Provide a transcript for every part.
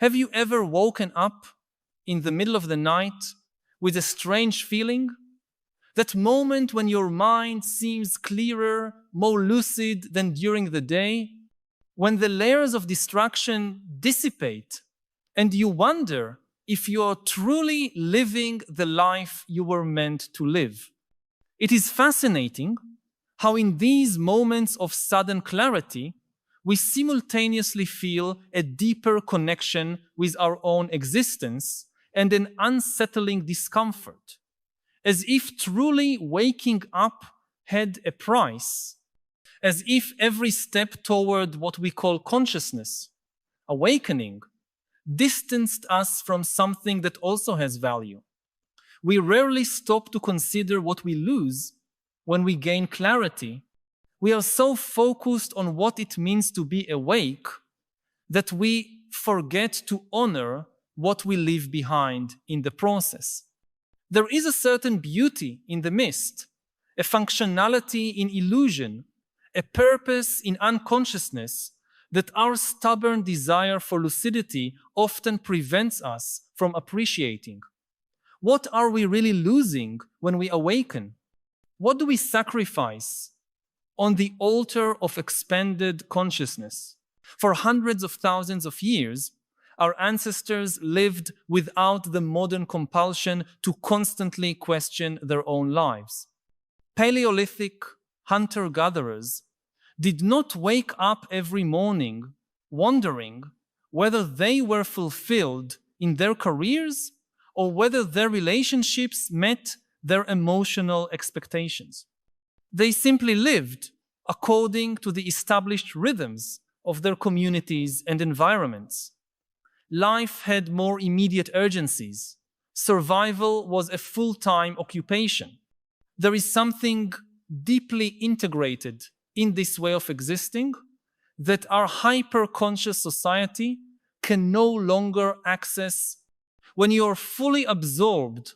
Have you ever woken up in the middle of the night with a strange feeling? That moment when your mind seems clearer, more lucid than during the day? When the layers of distraction dissipate and you wonder if you are truly living the life you were meant to live? It is fascinating how in these moments of sudden clarity, we simultaneously feel a deeper connection with our own existence and an unsettling discomfort, as if truly waking up had a price, as if every step toward what we call consciousness, awakening, distanced us from something that also has value. We rarely stop to consider what we lose when we gain clarity. We are so focused on what it means to be awake that we forget to honor what we leave behind in the process. There is a certain beauty in the mist, a functionality in illusion, a purpose in unconsciousness that our stubborn desire for lucidity often prevents us from appreciating. What are we really losing when we awaken? What do we sacrifice on the altar of expanded consciousness? For hundreds of thousands of years, our ancestors lived without the modern compulsion to constantly question their own lives. Paleolithic hunter-gatherers did not wake up every morning wondering whether they were fulfilled in their careers or whether their relationships met their emotional expectations. They simply lived according to the established rhythms of their communities and environments. Life had more immediate urgencies. Survival was a full-time occupation. There is something deeply integrated in this way of existing that our hyper-conscious society can no longer access. When you are fully absorbed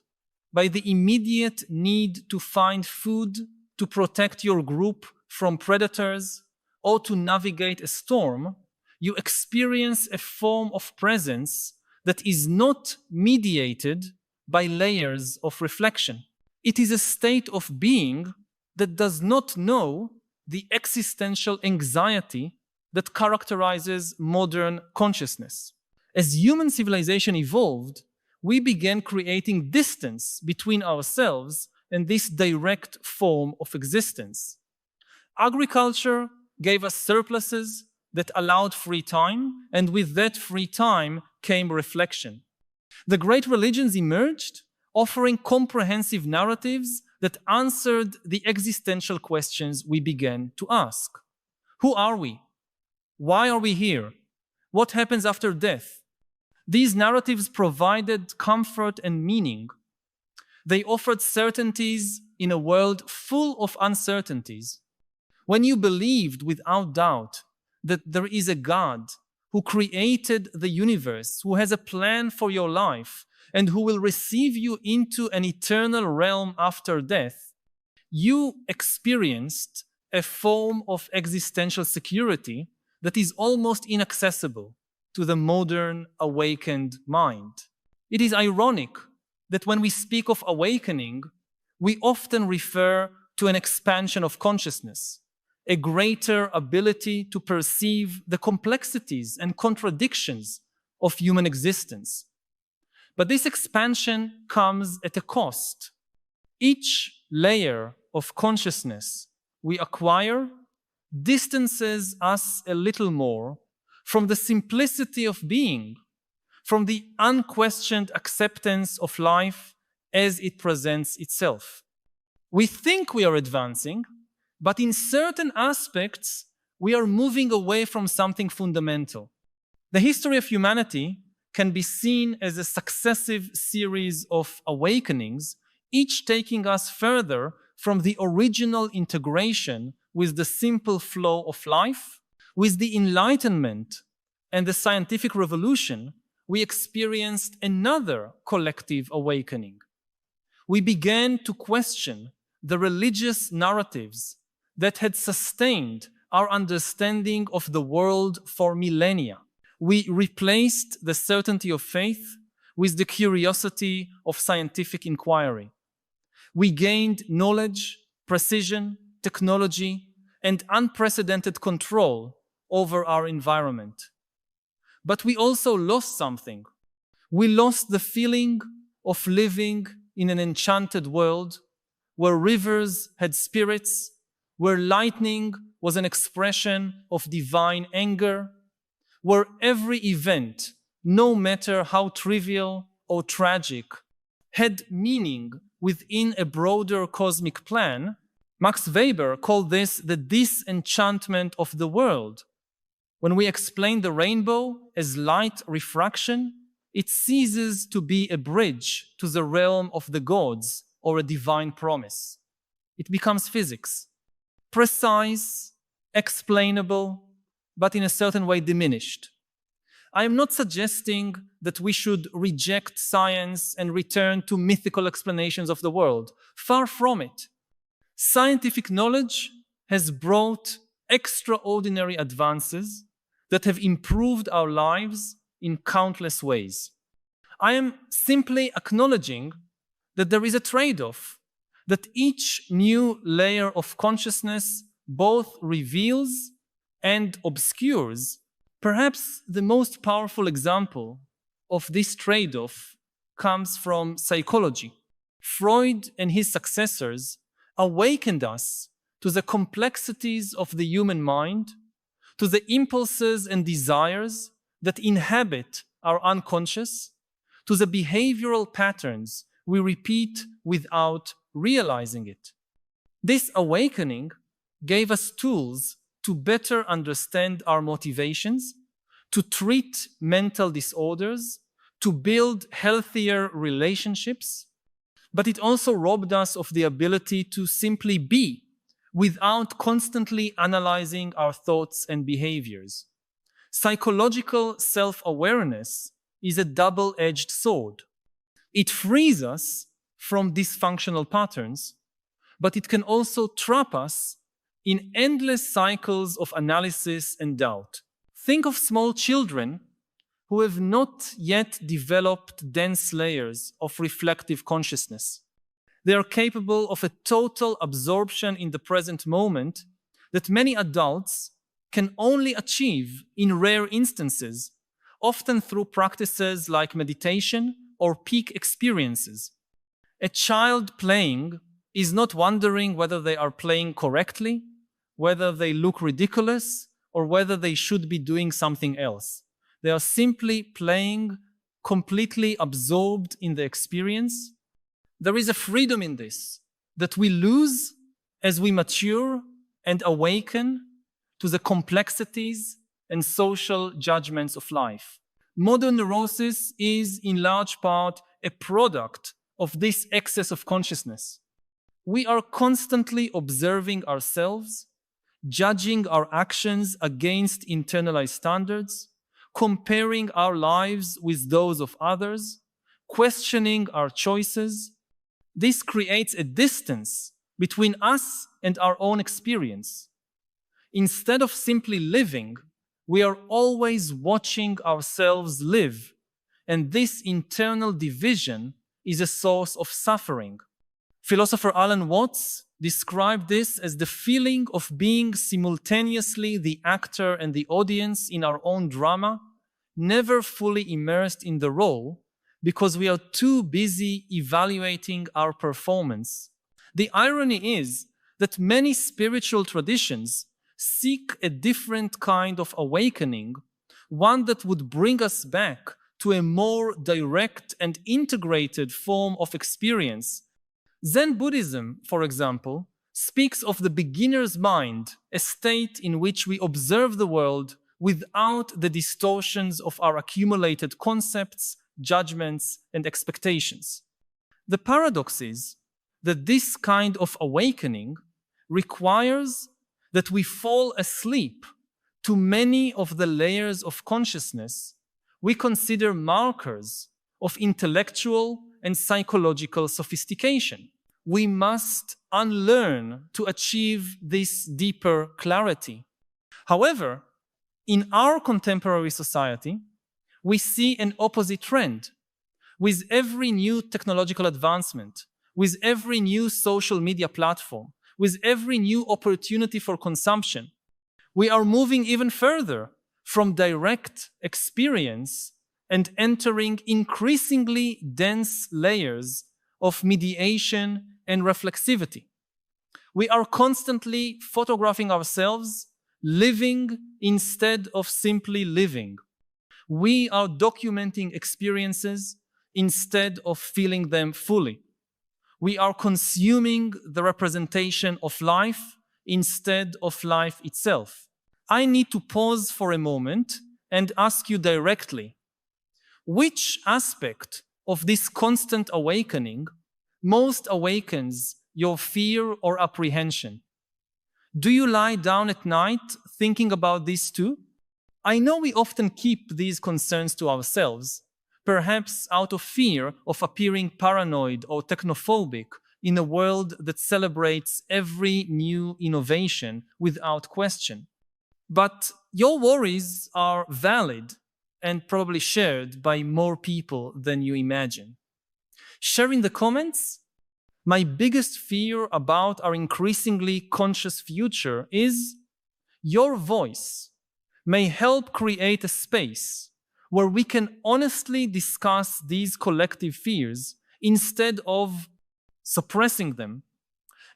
by the immediate need to find food, to protect your group from predators, or to navigate a storm, you experience a form of presence that is not mediated by layers of reflection. It is a state of being that does not know the existential anxiety that characterizes modern consciousness. As human civilization evolved, we began creating distance between ourselves and this direct form of existence. Agriculture gave us surpluses that allowed free time, and with that free time came reflection. The great religions emerged, offering comprehensive narratives that answered the existential questions we began to ask. Who are we? Why are we here? What happens after death? These narratives provided comfort and meaning. They offered certainties in a world full of uncertainties. When you believed without doubt that there is a God who created the universe, who has a plan for your life, and who will receive you into an eternal realm after death, you experienced a form of existential security that is almost inaccessible to the modern awakened mind. It is ironic that when we speak of awakening, we often refer to an expansion of consciousness, a greater ability to perceive the complexities and contradictions of human existence. But this expansion comes at a cost. Each layer of consciousness we acquire distances us a little more from the simplicity of being, from the unquestioned acceptance of life as it presents itself. We think we are advancing, but in certain aspects, we are moving away from something fundamental. The history of humanity can be seen as a successive series of awakenings, each taking us further from the original integration with the simple flow of life. With the Enlightenment and the scientific revolution, we experienced another collective awakening. We began to question the religious narratives that had sustained our understanding of the world for millennia. We replaced the certainty of faith with the curiosity of scientific inquiry. We gained knowledge, precision, technology, and unprecedented control over our environment. But we also lost something. We lost the feeling of living in an enchanted world where rivers had spirits, where lightning was an expression of divine anger, where every event, no matter how trivial or tragic, had meaning within a broader cosmic plan. Max Weber called this the disenchantment of the world. When we explain the rainbow as light refraction, it ceases to be a bridge to the realm of the gods or a divine promise. It becomes physics, precise, explainable, but in a certain way diminished. I am not suggesting that we should reject science and return to mythical explanations of the world. Far from it. Scientific knowledge has brought extraordinary advances that have improved our lives in countless ways. I am simply acknowledging that there is a trade-off, that each new layer of consciousness both reveals and obscures. Perhaps the most powerful example of this trade-off comes from psychology. Freud and his successors awakened us to the complexities of the human mind, to the impulses and desires that inhabit our unconscious, to the behavioral patterns we repeat without realizing it. This awakening gave us tools to better understand our motivations, to treat mental disorders, to build healthier relationships, but it also robbed us of the ability to simply be without constantly analyzing our thoughts and behaviors. Psychological self-awareness is a double-edged sword. It frees us from dysfunctional patterns, but it can also trap us in endless cycles of analysis and doubt. Think of small children who have not yet developed dense layers of reflective consciousness. They are capable of a total absorption in the present moment that many adults can only achieve in rare instances, often through practices like meditation or peak experiences. A child playing is not wondering whether they are playing correctly, whether they look ridiculous, or whether they should be doing something else. They are simply playing, completely absorbed in the experience. There is a freedom in this that we lose as we mature and awaken to the complexities and social judgments of life. Modern neurosis is in large part a product of this excess of consciousness. We are constantly observing ourselves, judging our actions against internalized standards, comparing our lives with those of others, questioning our choices. This creates a distance between us and our own experience. Instead of simply living, we are always watching ourselves live, and this internal division is a source of suffering. Philosopher Alan Watts described this as the feeling of being simultaneously the actor and the audience in our own drama, never fully immersed in the role because we are too busy evaluating our performance. The irony is that many spiritual traditions seek a different kind of awakening, one that would bring us back to a more direct and integrated form of experience. Zen Buddhism, for example, speaks of the beginner's mind, a state in which we observe the world without the distortions of our accumulated concepts, judgments, and expectations. The paradox is that this kind of awakening requires that we fall asleep to many of the layers of consciousness we consider markers of intellectual and psychological sophistication. We must unlearn to achieve this deeper clarity. However, In our contemporary society, we see an opposite trend. With every new technological advancement, with every new social media platform, with every new opportunity for consumption, we are moving even further from direct experience and entering increasingly dense layers of mediation and reflexivity. We are constantly photographing ourselves, living instead of simply living. We are documenting experiences instead of feeling them fully. We are consuming the representation of life instead of life itself. I need to pause for a moment and ask you directly, which aspect of this constant awakening most awakens your fear or apprehension? Do you lie down at night thinking about this too? I know we often keep these concerns to ourselves, perhaps out of fear of appearing paranoid or technophobic in a world that celebrates every new innovation without question. But your worries are valid and probably shared by more people than you imagine. Share in the comments. My biggest fear about our increasingly conscious future is your voice may help create a space where we can honestly discuss these collective fears instead of suppressing them.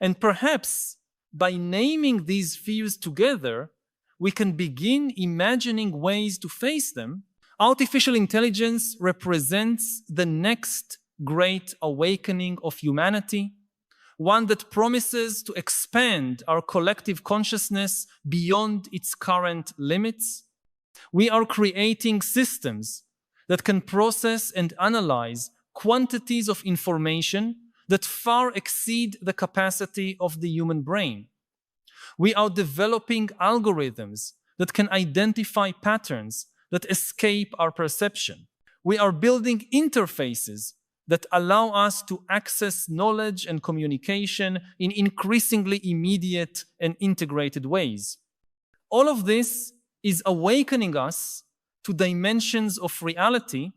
And perhaps by naming these fears together, we can begin imagining ways to face them. Artificial intelligence represents the next great awakening of humanity, one that promises to expand our collective consciousness beyond its current limits. We are creating systems that can process and analyze quantities of information that far exceed the capacity of the human brain. We are developing algorithms that can identify patterns that escape our perception. We are building interfaces that allow us to access knowledge and communication in increasingly immediate and integrated ways. All of this is awakening us to dimensions of reality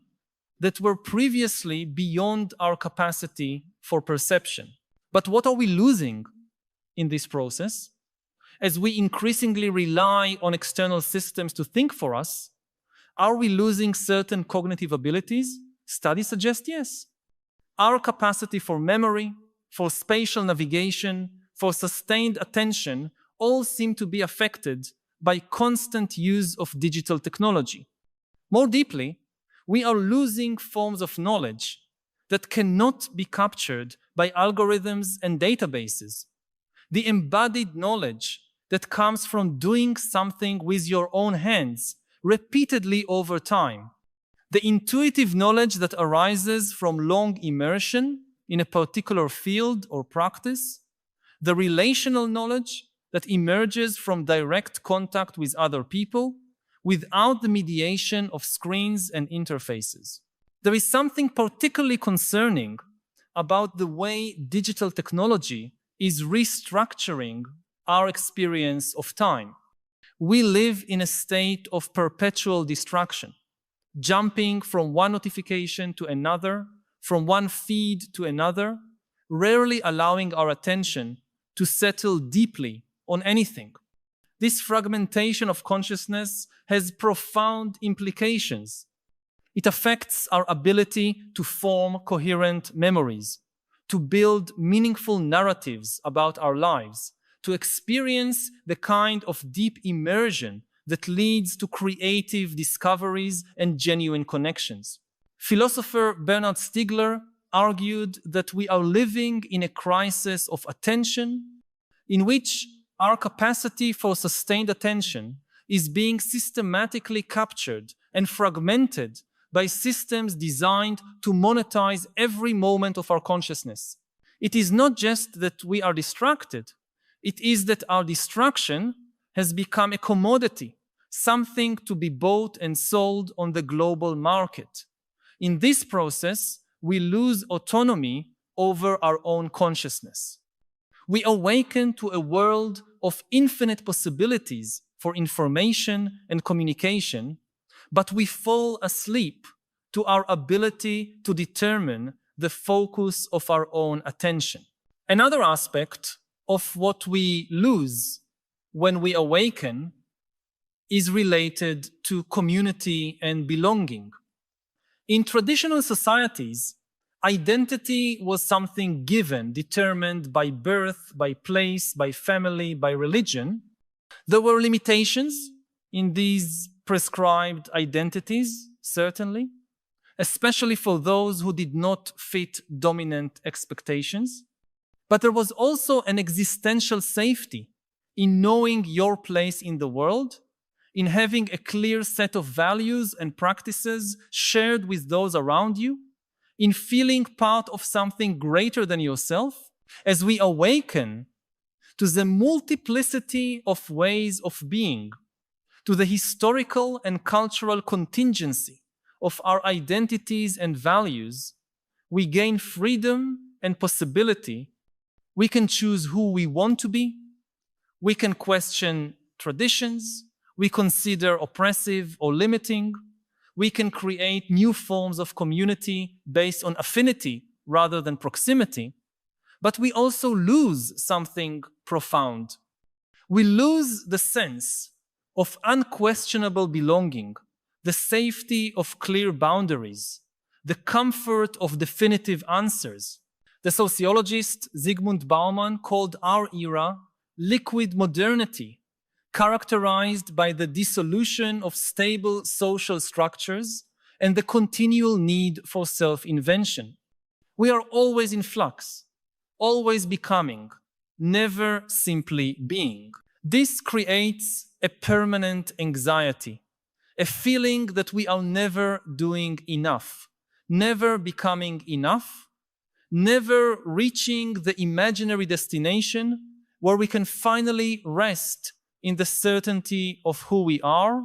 that were previously beyond our capacity for perception. But what are we losing in this process? As we increasingly rely on external systems to think for us, are we losing certain cognitive abilities? Studies suggest yes. Our capacity for memory, for spatial navigation, for sustained attention all seem to be affected by constant use of digital technology. More deeply, we are losing forms of knowledge that cannot be captured by algorithms and databases. The embodied knowledge that comes from doing something with your own hands repeatedly over time. The intuitive knowledge that arises from long immersion in a particular field or practice. The relational knowledge that emerges from direct contact with other people without the mediation of screens and interfaces. There is something particularly concerning about the way digital technology is restructuring our experience of time. We live in a state of perpetual distraction, jumping from one notification to another, from one feed to another, rarely allowing our attention to settle deeply on anything. This fragmentation of consciousness has profound implications. It affects our ability to form coherent memories, to build meaningful narratives about our lives, to experience the kind of deep immersion that leads to creative discoveries and genuine connections. Philosopher Bernard Stiegler argued that we are living in a crisis of attention in which our capacity for sustained attention is being systematically captured and fragmented by systems designed to monetize every moment of our consciousness. It is not just that we are distracted, it is that our distraction has become a commodity, something to be bought and sold on the global market. In this process, we lose autonomy over our own consciousness. We awaken to a world of infinite possibilities for information and communication, but we fall asleep to our ability to determine the focus of our own attention. Another aspect of what we lose when we awaken is related to community and belonging. In traditional societies, identity was something given, determined by birth, by place, by family, by religion. There were limitations in these prescribed identities, certainly, especially for those who did not fit dominant expectations. But there was also an existential safety in knowing your place in the world, in having a clear set of values and practices shared with those around you, in feeling part of something greater than yourself. As we awaken to the multiplicity of ways of being, to the historical and cultural contingency of our identities and values, we gain freedom and possibility. We can choose who we want to be. We can question traditions. We consider oppressive or limiting. We can create new forms of community based on affinity rather than proximity. But we also lose something profound. We lose the sense of unquestionable belonging, the safety of clear boundaries, the comfort of definitive answers. The sociologist Zygmunt Bauman called our era liquid modernity, characterized by the dissolution of stable social structures and the continual need for self-invention. We are always in flux, always becoming, never simply being. This creates a permanent anxiety, a feeling that we are never doing enough, never becoming enough, never reaching the imaginary destination where we can finally rest in the certainty of who we are.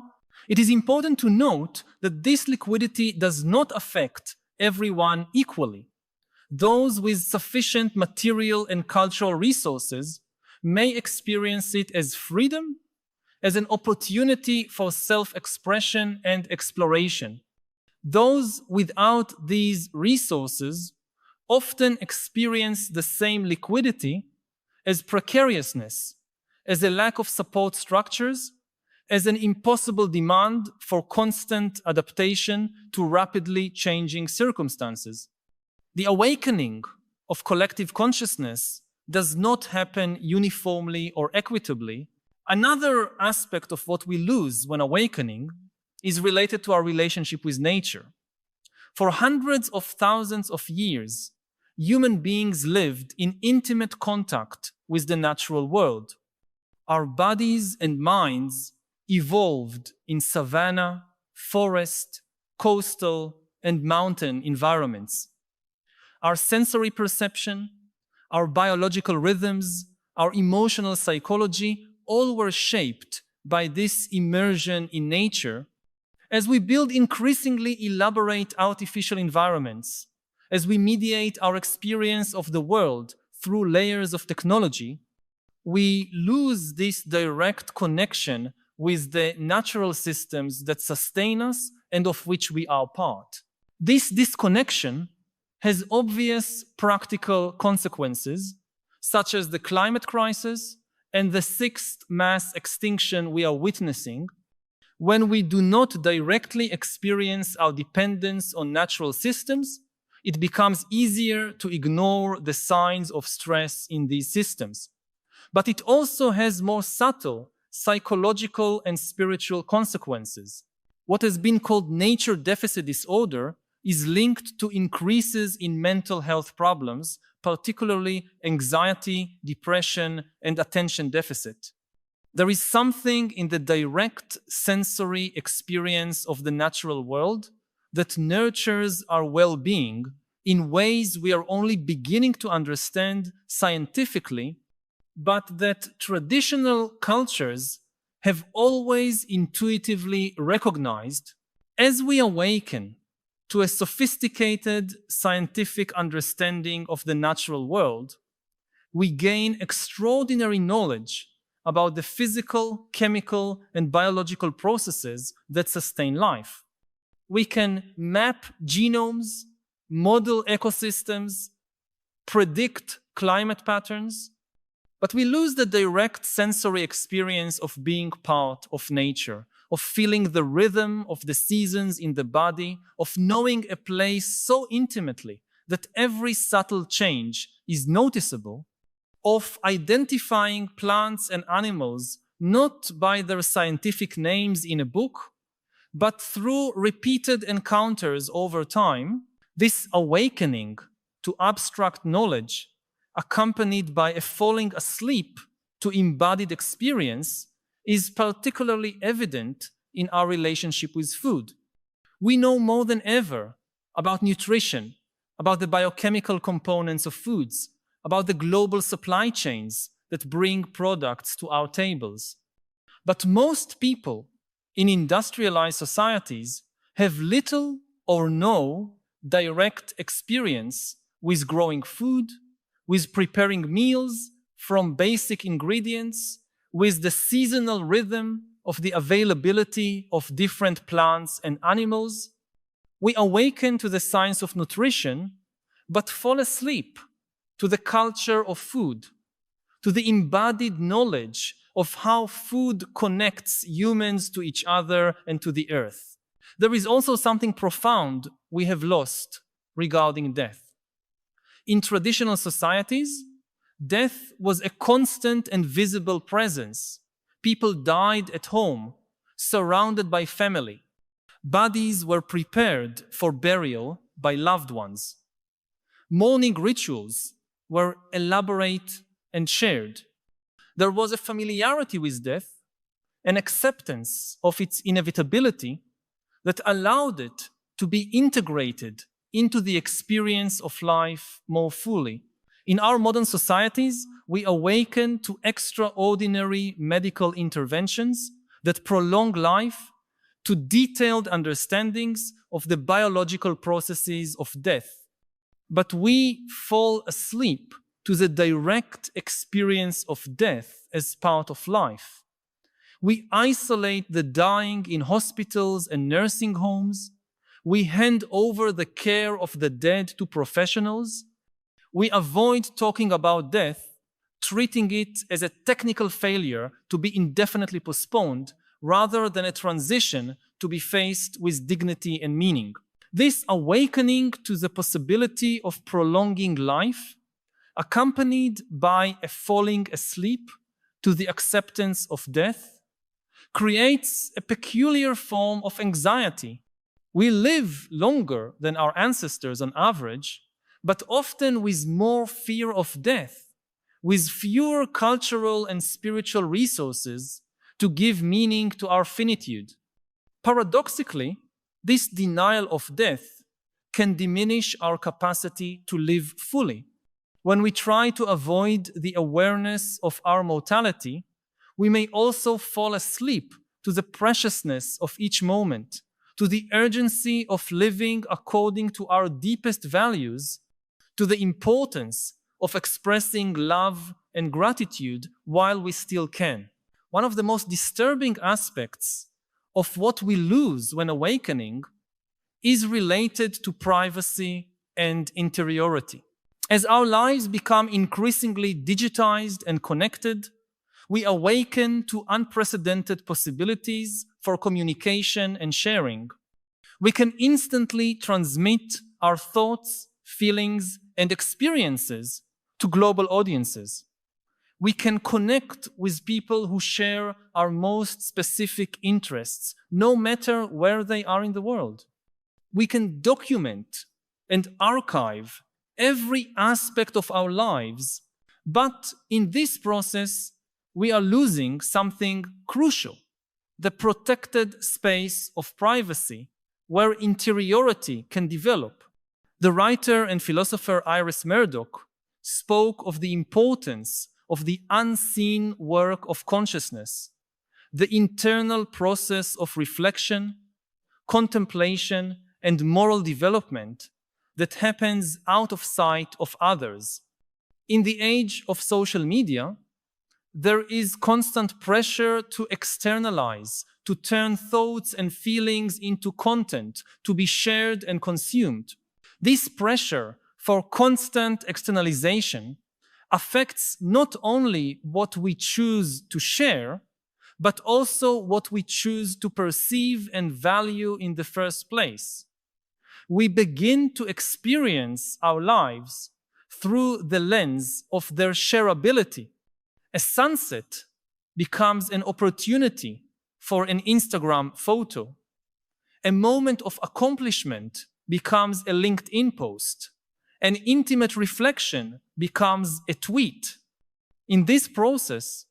It is important to note that this liquidity does not affect everyone equally. Those with sufficient material and cultural resources may experience it as freedom, as an opportunity for self-expression and exploration. Those without these resources often experience the same liquidity as precariousness, as a lack of support structures, as an impossible demand for constant adaptation to rapidly changing circumstances. The awakening of collective consciousness does not happen uniformly or equitably. Another aspect of what we lose when awakening is related to our relationship with nature. For hundreds of thousands of years, human beings lived in intimate contact with the natural world. Our bodies and minds evolved in savanna, forest, coastal, and mountain environments. Our sensory perception, our biological rhythms, our emotional psychology, all were shaped by this immersion in nature. As we build increasingly elaborate artificial environments, as we mediate our experience of the world through layers of technology, we lose this direct connection with the natural systems that sustain us and of which we are part. This disconnection has obvious practical consequences, such as the climate crisis and the sixth mass extinction we are witnessing. When we do not directly experience our dependence on natural systems, it becomes easier to ignore the signs of stress in these systems. But it also has more subtle psychological and spiritual consequences. What has been called nature deficit disorder is linked to increases in mental health problems, particularly anxiety, depression, and attention deficit. There is something in the direct sensory experience of the natural world that nurtures our well-being in ways we are only beginning to understand scientifically, but that traditional cultures have always intuitively recognized. As we awaken to a sophisticated scientific understanding of the natural world, we gain extraordinary knowledge about the physical, chemical, and biological processes that sustain life. We can map genomes, model ecosystems, predict climate patterns, but we lose the direct sensory experience of being part of nature, of feeling the rhythm of the seasons in the body, of knowing a place so intimately that every subtle change is noticeable, of identifying plants and animals not by their scientific names in a book, but through repeated encounters over time. This awakening to abstract knowledge, accompanied by a falling asleep to embodied experience, is particularly evident in our relationship with food. We know more than ever about nutrition, about the biochemical components of foods, about the global supply chains that bring products to our tables. But most people in industrialized societies have little or no direct experience with growing food, with preparing meals from basic ingredients, with the seasonal rhythm of the availability of different plants and animals. We awaken to the science of nutrition, but fall asleep to the culture of food, to the embodied knowledge of how food connects humans to each other and to the earth. There is also something profound we have lost regarding death. In traditional societies, death was a constant and visible presence. People died at home, surrounded by family. Bodies were prepared for burial by loved ones. Mourning rituals were elaborate and shared. There was a familiarity with death, an acceptance of its inevitability that allowed it to be integrated into the experience of life more fully. In our modern societies, we awaken to extraordinary medical interventions that prolong life, to detailed understandings of the biological processes of death. But we fall asleep to the direct experience of death as part of life. We isolate the dying in hospitals and nursing homes. We hand over the care of the dead to professionals. We avoid talking about death, treating it as a technical failure to be indefinitely postponed, rather than a transition to be faced with dignity and meaning. This awakening to the possibility of prolonging life, accompanied by a falling asleep to the acceptance of death, creates a peculiar form of anxiety. We live longer than our ancestors on average, but often with more fear of death, with fewer cultural and spiritual resources to give meaning to our finitude. Paradoxically, this denial of death can diminish our capacity to live fully. When we try to avoid the awareness of our mortality, we may also fall asleep to the preciousness of each moment, to the urgency of living according to our deepest values, to the importance of expressing love and gratitude while we still can. One of the most disturbing aspects of what we lose when awakening is related to privacy and interiority. As our lives become increasingly digitized and connected, we awaken to unprecedented possibilities for communication and sharing. We can instantly transmit our thoughts, feelings, and experiences to global audiences. We can connect with people who share our most specific interests, no matter where they are in the world. We can document and archive every aspect of our lives, but in this process, we are losing something crucial: the protected space of privacy, where interiority can develop. The writer and philosopher Iris Murdoch spoke of the importance of the unseen work of consciousness, the internal process of reflection, contemplation, and moral development that happens out of sight of others. In the age of social media, there is constant pressure to externalize, to turn thoughts and feelings into content, to be shared and consumed. This pressure for constant externalization affects not only what we choose to share, but also what we choose to perceive and value in the first place. We begin to experience our lives through the lens of their shareability. A sunset becomes an opportunity for an Instagram photo. A moment of accomplishment becomes a LinkedIn post. An intimate reflection becomes a tweet. In this process,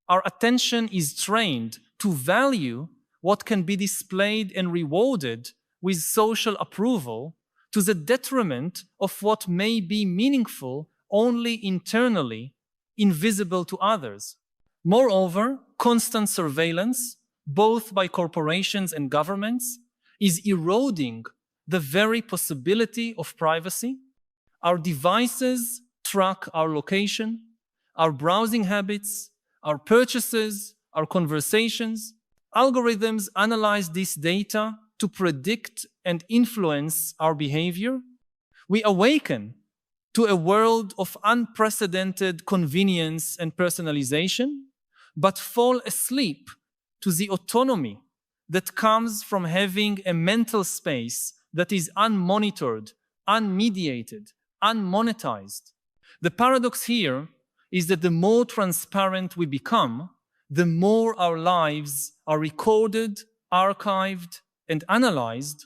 our attention is trained to value what can be displayed and rewarded with social approval to the detriment of what may be meaningful only internally, invisible to others. Moreover, constant surveillance, both by corporations and governments, is eroding the very possibility of privacy. Our devices track our location, our browsing habits, our purchases, our conversations. Algorithms analyze this data to predict and influence our behavior. We awaken to a world of unprecedented convenience and personalization, but fall asleep to the autonomy that comes from having a mental space that is unmonitored, unmediated, unmonetized. The paradox here is that the more transparent we become, the more our lives are recorded, archived, and analyzed,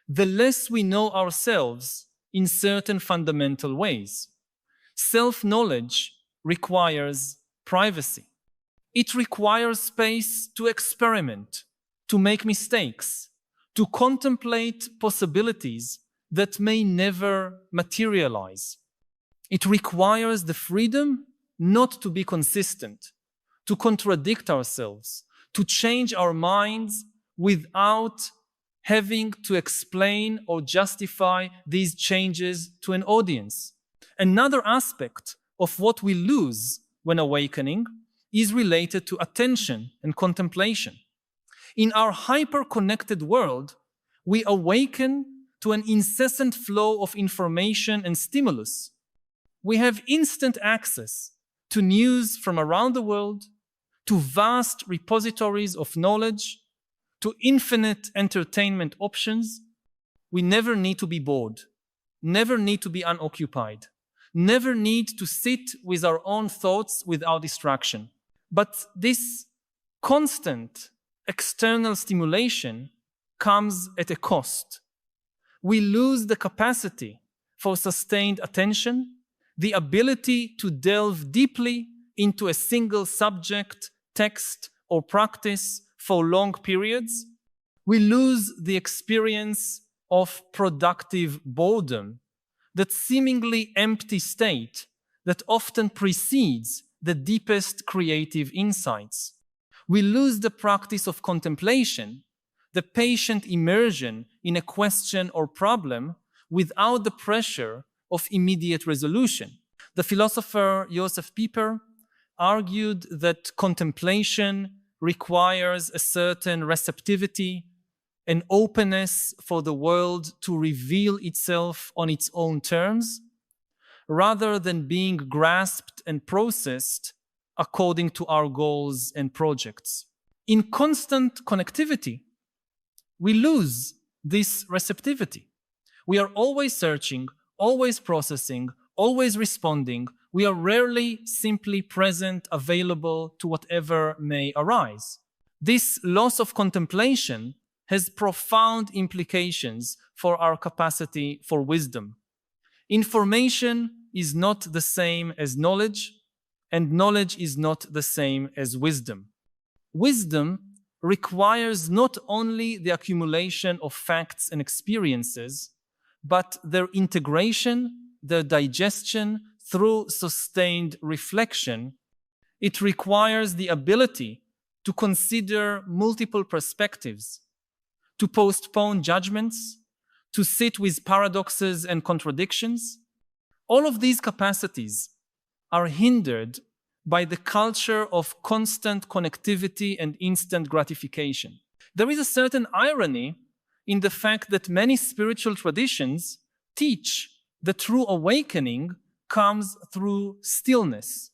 the less we know ourselves in certain fundamental ways. Self-knowledge requires privacy. It requires space to experiment, to make mistakes, to contemplate possibilities that may never materialize. It requires the freedom not to be consistent, to contradict ourselves, to change our minds without having to explain or justify these changes to an audience. Another aspect of what we lose when awakening is related to attention and contemplation. In our hyper-connected world, we awaken to an incessant flow of information and stimulus. We have instant access to news from around the world, to vast repositories of knowledge, to infinite entertainment options. We never need to be bored, never need to be unoccupied, never need to sit with our own thoughts without distraction. But this constant external stimulation comes at a cost. We lose the capacity for sustained attention, the ability to delve deeply into a single subject, text, or practice for long periods. We lose the experience of productive boredom, that seemingly empty state that often precedes the deepest creative insights. We lose the practice of contemplation, the patient immersion in a question or problem without the pressure of immediate resolution. The philosopher Josef Pieper argued that contemplation requires a certain receptivity, an openness for the world to reveal itself on its own terms, rather than being grasped and processed according to our goals and projects. In constant connectivity, we lose this receptivity. We are always searching, always processing, always responding. We are rarely simply present, available to whatever may arise. This loss of contemplation has profound implications for our capacity for wisdom. Information is not the same as knowledge, and knowledge is not the same as wisdom. Wisdom requires not only the accumulation of facts and experiences, but their integration, their digestion through sustained reflection. It requires the ability to consider multiple perspectives, to postpone judgments, to sit with paradoxes and contradictions. All of these capacities are hindered by the culture of constant connectivity and instant gratification. There is a certain irony in the fact that many spiritual traditions teach that true awakening comes through stillness,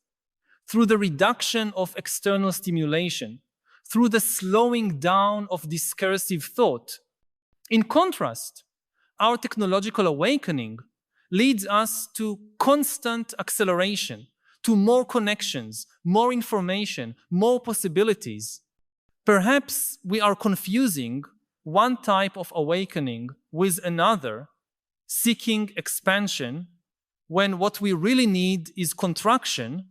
through the reduction of external stimulation, through the slowing down of discursive thought. In contrast, our technological awakening leads us to constant acceleration, to more connections, more information, more possibilities. Perhaps we are confusing one type of awakening with another, seeking expansion, when what we really need is contraction,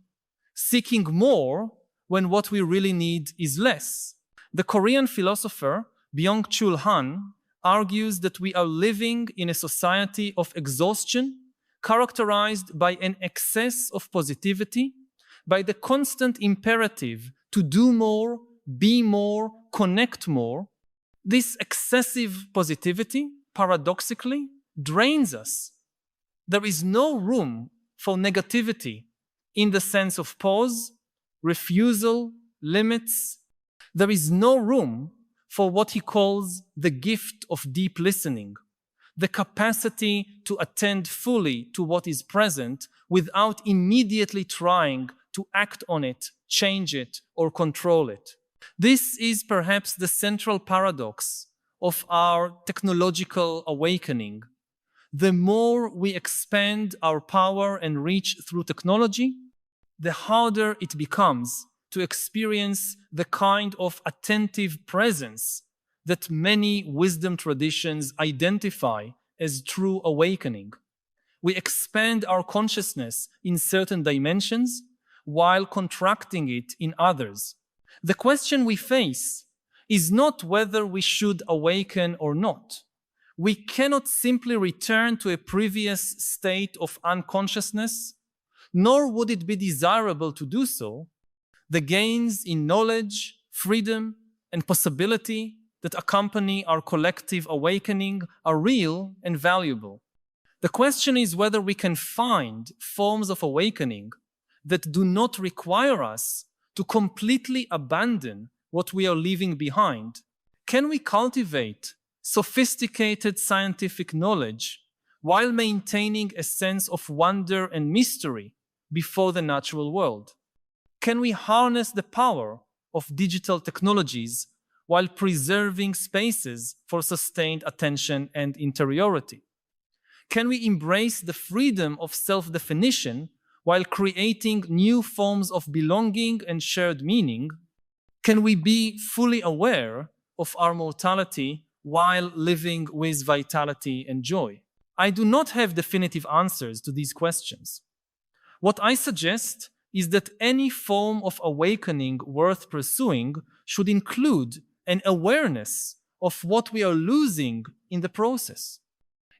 seeking more when what we really need is less. The Korean philosopher Byung-Chul Han argues that we are living in a society of exhaustion characterized by an excess of positivity, by the constant imperative to do more, be more, connect more. This excessive positivity, paradoxically, drains us. There is no room for negativity in the sense of pause, refusal, limits. There is no room for what he calls the gift of deep listening, the capacity to attend fully to what is present without immediately trying to act on it, change it, or control it. This is perhaps the central paradox of our technological awakening. The more we expand our power and reach through technology, the harder it becomes to experience the kind of attentive presence that many wisdom traditions identify as true awakening. We expand our consciousness in certain dimensions while contracting it in others. The question we face is not whether we should awaken or not. We cannot simply return to a previous state of unconsciousness, nor would it be desirable to do so. The gains in knowledge, freedom, and possibility that accompany our collective awakening are real and valuable. The question is whether we can find forms of awakening that do not require us to completely abandon what we are leaving behind. Can we cultivate sophisticated scientific knowledge while maintaining a sense of wonder and mystery before the natural world? Can we harness the power of digital technologies while preserving spaces for sustained attention and interiority? Can we embrace the freedom of self-definition while creating new forms of belonging and shared meaning? Can we be fully aware of our mortality while living with vitality and joy? I do not have definitive answers to these questions. What I suggest is that any form of awakening worth pursuing should include an awareness of what we are losing in the process.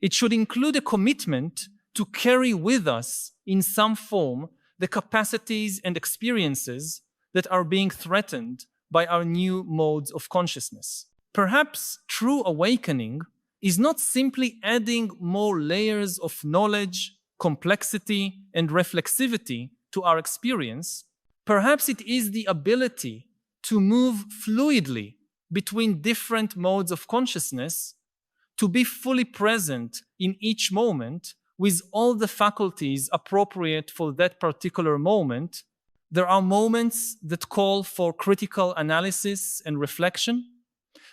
It should include a commitment to carry with us in some form the capacities and experiences that are being threatened by our new modes of consciousness. Perhaps true awakening is not simply adding more layers of knowledge, complexity, and reflexivity to our experience. Perhaps it is the ability to move fluidly between different modes of consciousness, to be fully present in each moment with all the faculties appropriate for that particular moment. There are moments that call for critical analysis and reflection.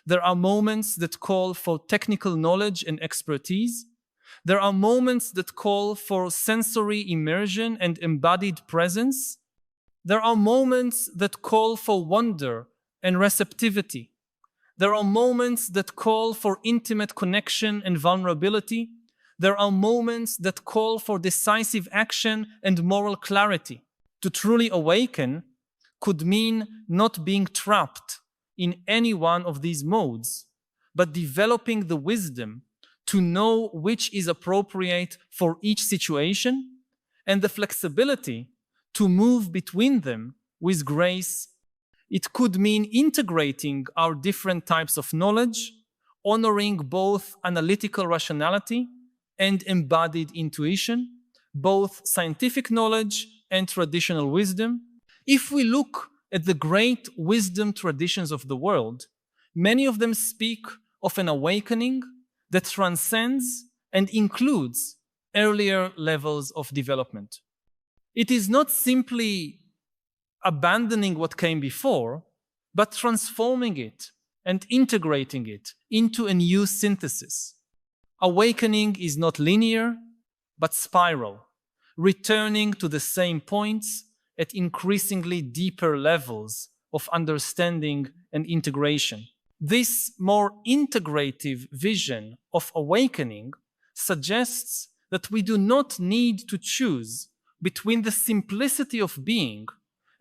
There are moments that call for technical knowledge and expertise. There are moments that call for sensory immersion and embodied presence. There are moments that call for wonder and receptivity. There are moments that call for intimate connection and vulnerability. There are moments that call for decisive action and moral clarity. To truly awaken could mean not being trapped in any one of these modes, but developing the wisdom to know which is appropriate for each situation and the flexibility to move between them with grace. It could mean integrating our different types of knowledge, honoring both analytical rationality and embodied intuition, both scientific knowledge and traditional wisdom. If we look at the great wisdom traditions of the world, many of them speak of an awakening that transcends and includes earlier levels of development. It is not simply abandoning what came before, but transforming it and integrating it into a new synthesis. Awakening is not linear, but spiral, returning to the same points at increasingly deeper levels of understanding and integration. This more integrative vision of awakening suggests that we do not need to choose between the simplicity of being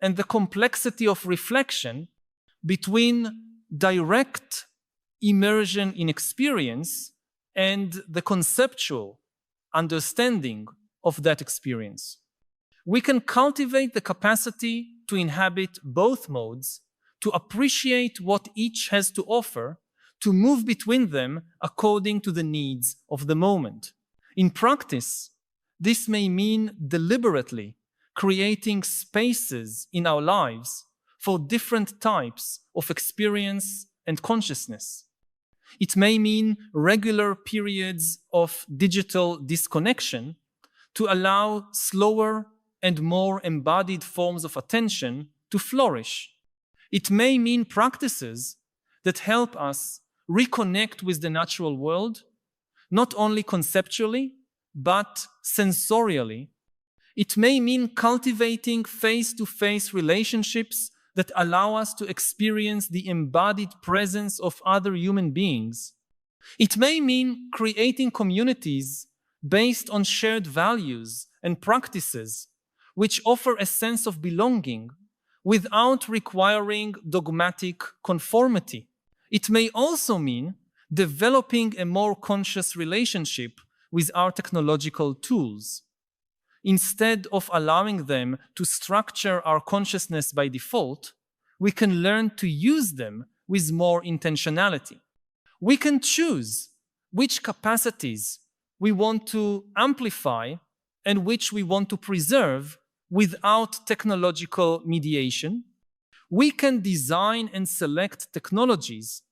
and the complexity of reflection, between direct immersion in experience and the conceptual understanding of that experience. We can cultivate the capacity to inhabit both modes, to appreciate what each has to offer, to move between them according to the needs of the moment. In practice, this may mean deliberately creating spaces in our lives for different types of experience and consciousness. It may mean regular periods of digital disconnection to allow slower and more embodied forms of attention to flourish. It may mean practices that help us reconnect with the natural world, not only conceptually, but sensorially. It may mean cultivating face-to-face relationships that allow us to experience the embodied presence of other human beings. It may mean creating communities based on shared values and practices which offer a sense of belonging without requiring dogmatic conformity. It may also mean developing a more conscious relationship with our technological tools. Instead of allowing them to structure our consciousness by default, we can learn to use them with more intentionality. We can choose which capacities we want to amplify and which we want to preserve without technological mediation. We can design and select technologies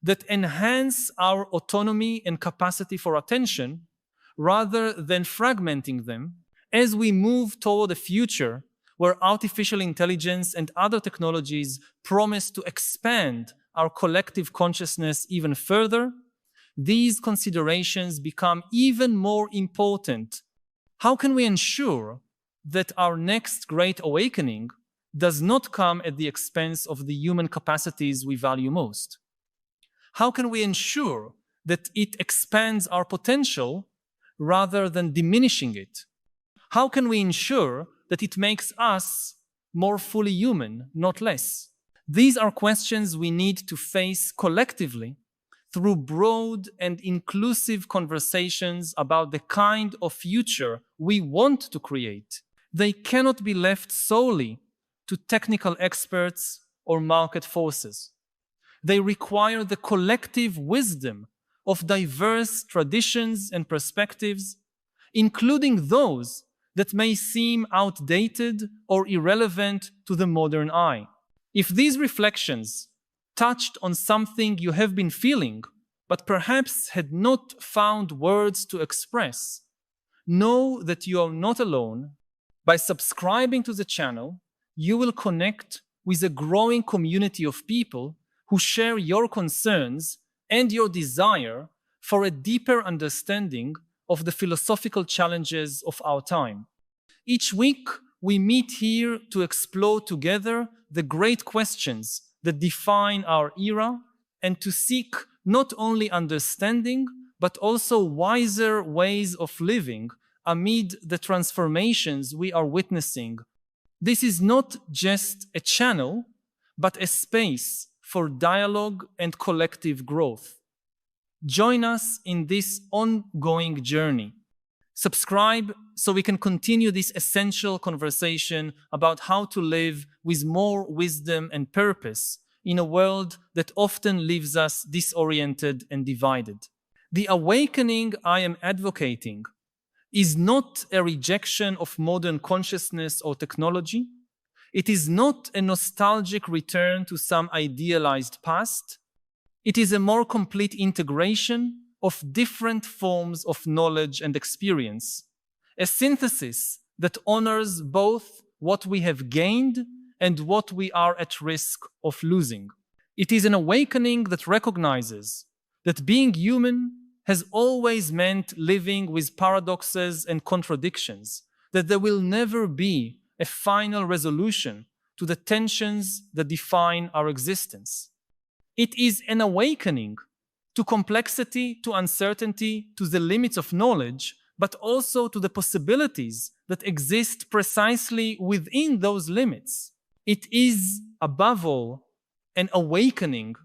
that enhance our autonomy and capacity for attention rather than fragmenting them, as we move toward a future where artificial intelligence and other technologies promise to expand our collective consciousness even further. These considerations become even more important. How can we ensure that our next great awakening does not come at the expense of the human capacities we value most? How can we ensure that it expands our potential rather than diminishing it? How can we ensure that it makes us more fully human, not less? These are questions we need to face collectively through broad and inclusive conversations about the kind of future we want to create. They cannot be left solely to technical experts or market forces. They require the collective wisdom of diverse traditions and perspectives, including those that may seem outdated or irrelevant to the modern eye. If these reflections touched on something you have been feeling, but perhaps had not found words to express, know that you are not alone. By subscribing to the channel, you will connect with a growing community of people who share your concerns and your desire for a deeper understanding of the philosophical challenges of our time. Each week, we meet here to explore together the great questions that define our era and to seek not only understanding, but also wiser ways of living amid the transformations we are witnessing. This is not just a channel, but a space for dialogue and collective growth. Join us in this ongoing journey. Subscribe so we can continue this essential conversation about how to live with more wisdom and purpose in a world that often leaves us disoriented and divided. The awakening I am advocating is not a rejection of modern consciousness or technology. It is not a nostalgic return to some idealized past. It is a more complete integration of different forms of knowledge and experience, a synthesis that honors both what we have gained and what we are at risk of losing. It is an awakening that recognizes that being human has always meant living with paradoxes and contradictions, that there will never be a final resolution to the tensions that define our existence. It is an awakening to complexity, to uncertainty, to the limits of knowledge, but also to the possibilities that exist precisely within those limits. It is, above all, an awakening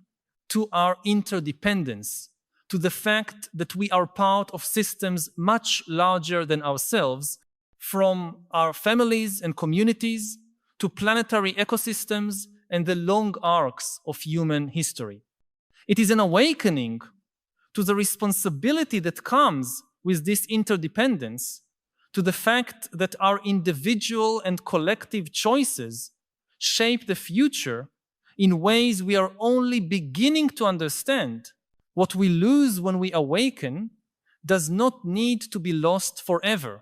to our interdependence, to the fact that we are part of systems much larger than ourselves, from our families and communities to planetary ecosystems and the long arcs of human history. It is an awakening to the responsibility that comes with this interdependence, to the fact that our individual and collective choices shape the future in ways we are only beginning to understand. What we lose when we awaken does not need to be lost forever.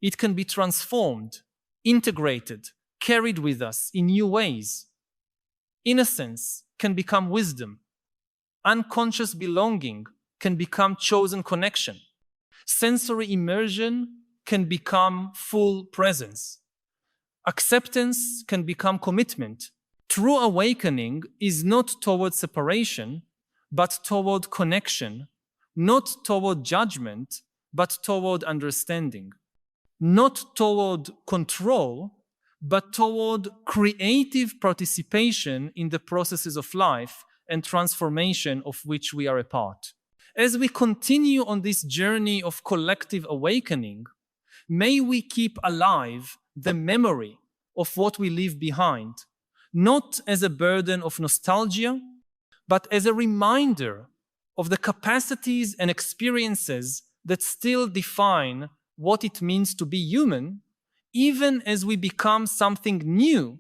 It can be transformed, integrated, carried with us in new ways. Innocence can become wisdom. Unconscious belonging can become chosen connection. Sensory immersion can become full presence. Acceptance can become commitment. True awakening is not toward separation, but toward connection, not toward judgment, but toward understanding. Not toward control, but toward creative participation in the processes of life and transformation of which we are a part. As we continue on this journey of collective awakening, may we keep alive the memory of what we leave behind, not as a burden of nostalgia, but as a reminder of the capacities and experiences that still define what it means to be human, even as we become something new.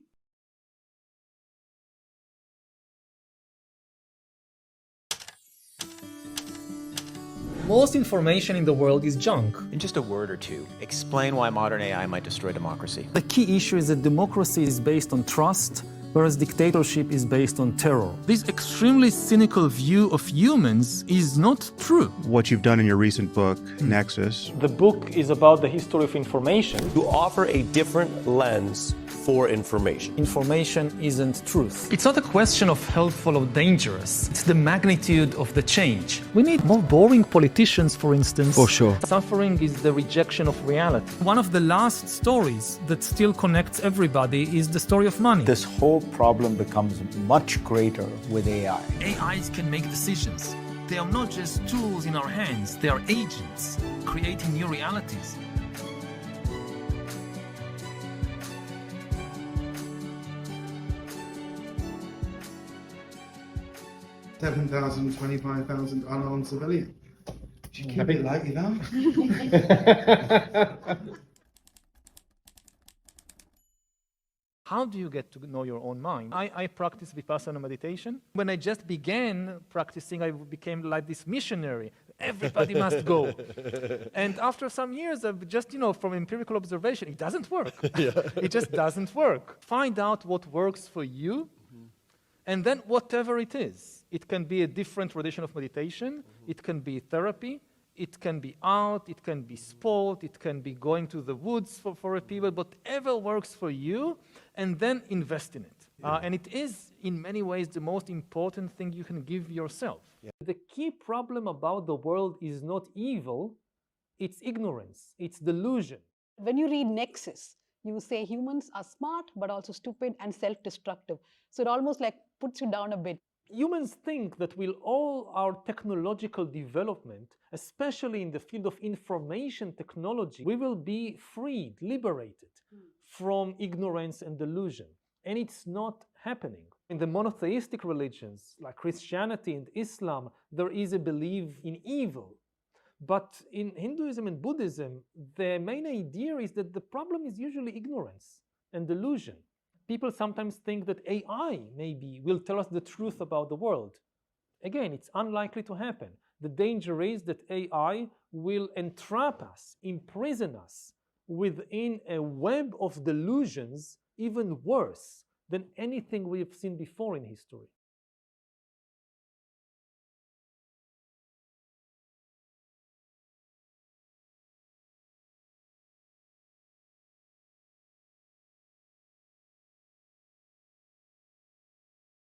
Most information in the world is junk. In just a word or two, explain why modern AI might destroy democracy. The key issue is that democracy is based on trust, whereas dictatorship is based on terror. This extremely cynical view of humans is not true. What you've done in your recent book, Nexus. The book is about the history of information. To offer a different lens for information. Information isn't truth. It's not a question of helpful or dangerous. It's the magnitude of the change. We need more boring politicians, for instance. For sure. Suffering is the rejection of reality. One of the last stories that still connects everybody is the story of money. This whole problem becomes much greater with AI. AIs can make decisions. They are not just tools in our hands, they are agents creating new realities. $7,000, $25,000 unarmed civilian. Just keep it like you know. How do you get to know your own mind? I practice Vipassana meditation. When I just began practicing, I became like this missionary. Everybody must go. And after some years, I've just, from empirical observation, it doesn't work. It just doesn't work. Find out what works for you, and then whatever it is. It can be a different tradition of meditation. It can be therapy. It can be art. It can be sport. It can be going to the woods for a period. Whatever works for you, and then invest in it. And it is, in many ways, the most important thing you can give yourself. The key problem about the world is not evil. It's ignorance. It's delusion. When you read Nexus, you say humans are smart, but also stupid and self-destructive. So it almost like puts you down a bit. Humans think that with all our technological development, especially in the field of information technology, we will be freed, liberated from ignorance and delusion. And it's not happening. In the monotheistic religions, like Christianity and Islam, there is a belief in evil. But in Hinduism and Buddhism, the main idea is that the problem is usually ignorance and delusion. People sometimes think that AI maybe will tell us the truth about the world. Again, it's unlikely to happen. The danger is that AI will entrap us, imprison us within a web of delusions even worse than anything we have seen before in history.